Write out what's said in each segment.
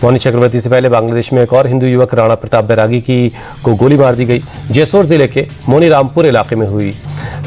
मौनी चक्रवर्ती से पहले बांग्लादेश में एक और हिंदू युवक राणा प्रताप बैरागी को गोली मार दी गई। जेसोर जिले के मोनी रामपुर इलाके में हुई।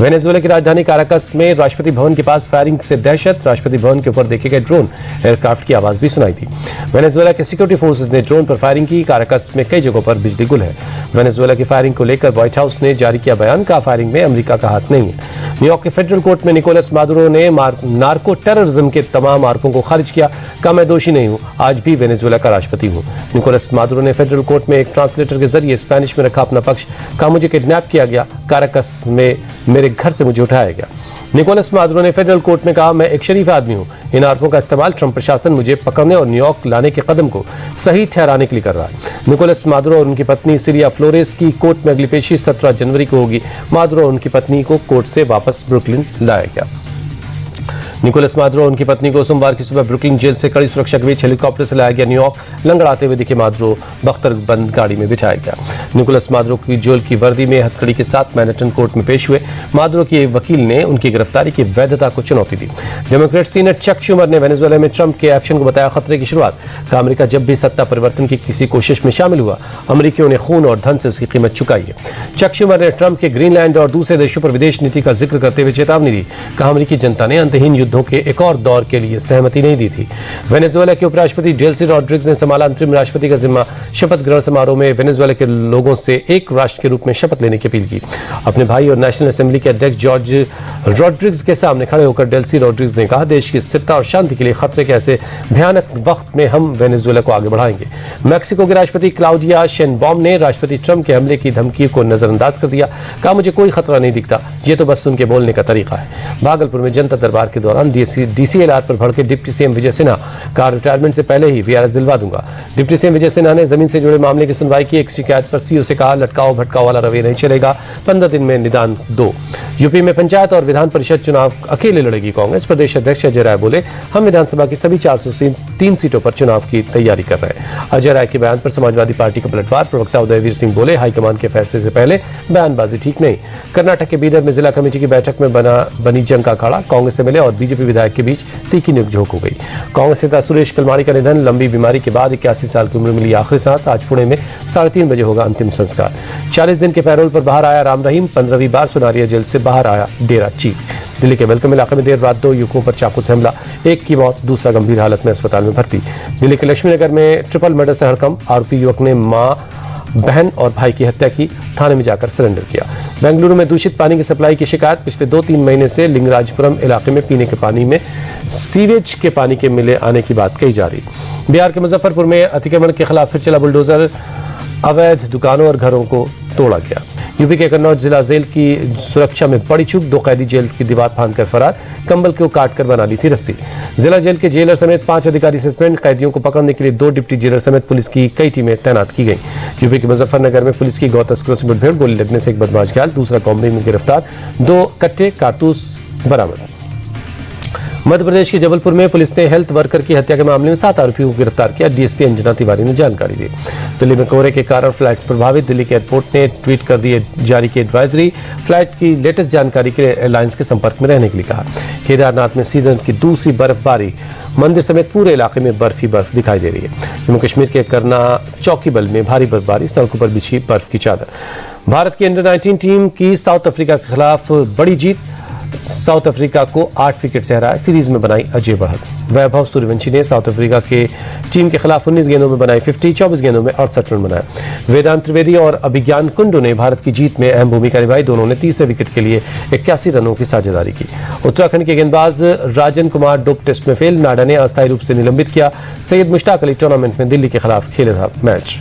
वेनेजुएला की राजधानी काराकस में राष्ट्रपति भवन के पास फायरिंग से दहशत। राष्ट्रपति भवन के ऊपर देखे गए ड्रोन एयरक्राफ्ट की आवाज भी सुनाई दी। वेनेजुएला के सिक्योरिटी फोर्सेज ने ड्रोन पर फायरिंग की। काराकस में कई जगहों पर बिजली गुल है। वेनेजुएला की फायरिंग को लेकर व्हाइट हाउस ने जारी किया बयान। का फायरिंग में अमेरिका का हाथ नहीं है। न्यूयॉर्क के फेडरल कोर्ट में निकोलस मादुरो ने नार्को टेररिज्म के तमाम आरोपों को खारिज किया। कहा, मैं दोषी नहीं हूं, आज भी वेनेजुएला का राष्ट्रपति हूं। निकोलस मादुरो ने फेडरल कोर्ट में एक ट्रांसलेटर के जरिए स्पेनिश में रखा अपना पक्ष। कहा, मुझे किडनैप किया गया, काराकस में मेरे घर से मुझे उठाया गया। निकोलस मादुरो ने फेडरल कोर्ट में कहा, मैं एक शरीफ आदमी हूं। इन आरोपों का इस्तेमाल ट्रंप प्रशासन मुझे पकड़ने और न्यूयॉर्क लाने के कदम को सही ठहराने के लिए कर रहा है। निकोलस मादुरो और उनकी पत्नी सिरिया फ्लोरेस की कोर्ट में अगली पेशी 17 जनवरी को होगी। मादुरो और उनकी पत्नी को कोर्ट से वापस ब्रुकलिन लाया गया। निकोलस मादुरो और उनकी पत्नी को सोमवार की सुबह ब्रुकलिन जेल से कड़ी सुरक्षा के बीच हेलीकॉप्टर से लाया गया। न्यूयॉर्क लंगड़ाते हुए दिखे मादुरो बख्तरबंद गाड़ी में बिठाया गया। निकोलस मादुरो की जेल की वर्दी में हथकड़ी के साथ मैनहट्टन कोर्ट में पेश हुए। मादुरो के वकील ने उनकी गिरफ्तारी की वैधता को चुनौती दी। डेमोक्रेट सीनेटर चक शूमर ने वेनेजुएला में ट्रंप के एक्शन को बताया खतरे की शुरुआत। कहा, अमेरिका जब भी सत्ता परिवर्तन की किसी कोशिश में शामिल हुआ, अमेरिकियों ने खून और धन से उसकी कीमत चुकाई है। चक शूमर ने ट्रंप के ग्रीनलैंड और दूसरे देशों पर विदेश नीति का जिक्र करते हुए चेतावनी दी। कहा, अमेरिकी जनता ने अंतहीन युद्धों के एक और दौर के लिए सहमति नहीं दी थी। वेनेजुएला के उपराष्ट्रपति डेल्सी रॉड्रिग्स ने संभाला अंतरिम राष्ट्रपति का जिम्मा। शपथ ग्रहण समारोह में वेनेजुएला के लोगों से एक राष्ट्र के रूप में शपथ लेने की अपील की। अपने भाई और नेशनल असेंबली के अध्यक्ष जॉर्ज रॉड्रिग्स के सामने खड़े होकर डेल्सी रॉड्रिग्स ने कहा, देश की स्थिरता और शांति के लिए खतरे के ऐसे भयानक वक्त में हम वेनेजुएला को आगे बढ़ाएंगे। मैक्सिको के राष्ट्रपति क्लाउडिया शेनबॉम ने राष्ट्रपति ट्रंप के हमले की धमकी को नजरअंदाज कर दिया। कहा, मुझे कोई खतरा नहीं दिखता, ये तो बस उनके बोलने का तरीका है। भागलपुर में जनता दरबार के दौरान डीसीएलआर पर भड़के डिप्टी सीएम विजय सिन्हा का रिटायरमेंट से पहले ही वीआरएस दिलवा दूंगा। डिप्टी सीएम विजय सिन्हा ने जमीन से जुड़े मामले की सुनवाई की। एक शिकायत पर सीओ से कहा, लटकाओ भटकाओ वाला रवैया नहीं चलेगा, 15 दिन में निदान दो। यूपी में पंचायत और विधान परिषद चुनाव अकेले लड़ेगी कांग्रेस। प्रदेश अध्यक्ष अजय राय बोले, हम विधानसभा की सभी 403 सीटों पर चुनाव की तैयारी कर रहे हैं। अजय राय के बयान पर समाजवादी पार्टी का पलटवार। प्रवक्ता उदयवीर सिंह बोले, हाईकमान के फैसले से पहले बयानबाजी ठीक नहीं। कर्नाटक के बीदर में जिला कमेटी की बैठक में बनी जंग का अखाड़ा। कांग्रेस एमएलए और बीजेपी विधायक के बीच तीखी नोकझोंक हो गई। कांग्रेस नेता सुरेश कलमाड़ी का निधन। लंबी बीमारी के बाद 81 साल की उम्र मिली आखिरी सांस। आज पुणे में 3:30 बजे होगा अंतिम संस्कार। 40 दिन के पैरोल पर बाहर आया राम रहीम। 15वीं बार सुनारिया जेल से बाहर आया डेरा चीफ। दिल्ली के वेलकम इलाके में देर रात 2 युवकों पर चाकू से हमला। एक की मौत, दूसरा गंभीर हालत में अस्पताल में भर्ती। दिल्ली के लक्ष्मीनगर में ट्रिपल मर्डर से हड़कंप। आरोपी युवक ने मां, बहन और भाई की हत्या की। थाने में जाकर सरेंडर किया। बेंगलुरु में दूषित पानी की सप्लाई की शिकायत। पिछले 2-3 महीने से लिंगराजपुरम इलाके में पीने के पानी में सीवेज के पानी के मिले आने की बात कही जा रही। बिहार के मुजफ्फरपुर में अतिक्रमण के खिलाफ फिर चला बुलडोजर। अवैध दुकानों और घरों को तोड़ा गया। यूपी के कन्नौज जिला जेल की सुरक्षा में बड़ी चूक। 2 कैदी जेल की दीवार फांदकर फरार। कंबल को काटकर बना ली थी रस्सी। जिला जेल के जेलर समेत 5 अधिकारी सस्पेंड। कैदियों को पकड़ने के लिए 2 डिप्टी जेलर समेत पुलिस की कई टीमें तैनात की गई। यूपी के मुजफ्फरनगर में पुलिस की गौ तस्करों से मुठभेड़। गोली लगने से एक बदमाश घायल, दूसरा कॉम्बरी में गिरफ्तार। 2 कट्टे कारतूस बरामद। मध्य प्रदेश के जबलपुर में पुलिस ने हेल्थ वर्कर की हत्या के मामले में 7 आरोपियों को गिरफ्तार किया। डीएसपी अंजना तिवारी ने जानकारी दी। दिल्ली में कोहरे के कारण फ्लाइट्स प्रभावित। दिल्ली के एयरपोर्ट ने ट्वीट कर दिए जारी की एडवाइजरी। फ्लाइट की लेटेस्ट जानकारी के लिए एयरलाइंस के संपर्क में रहने के लिए कहा। केदारनाथ में सीजन की दूसरी बर्फबारी। मंदिर समेत पूरे इलाके में बर्फ ही बर्फ दिखाई दे रही है। जम्मू कश्मीर के करना चौकीबल में भारी बर्फबारी। सड़कों पर बिछी बर्फ की चादर। भारत की अंडर 19 टीम की साउथ अफ्रीका के खिलाफ बड़ी जीत। साउथ अफ्रीका को 8 विकेट से हराया। सीरीज में बनाई अजय बढ़त। वैभव सूर्यवंशी ने साउथ अफ्रीका के टीम के खिलाफ 19 गेंदों में बनाई 50। 24 गेंदों में 68 रन बनाए। वेदांत त्रिवेदी और अभिज्ञान कुंडू ने भारत की जीत में अहम भूमिका निभाई। दोनों ने तीसरे विकेट के लिए 81 रनों की साझेदारी की। उत्तराखंड के गेंदबाज राजन कुमार डोप टेस्ट में फेल। नाडा ने अस्थायी रूप से निलंबित किया। सैयद मुश्ताक अली टूर्नामेंट में दिल्ली के खिलाफ खेले था मैच।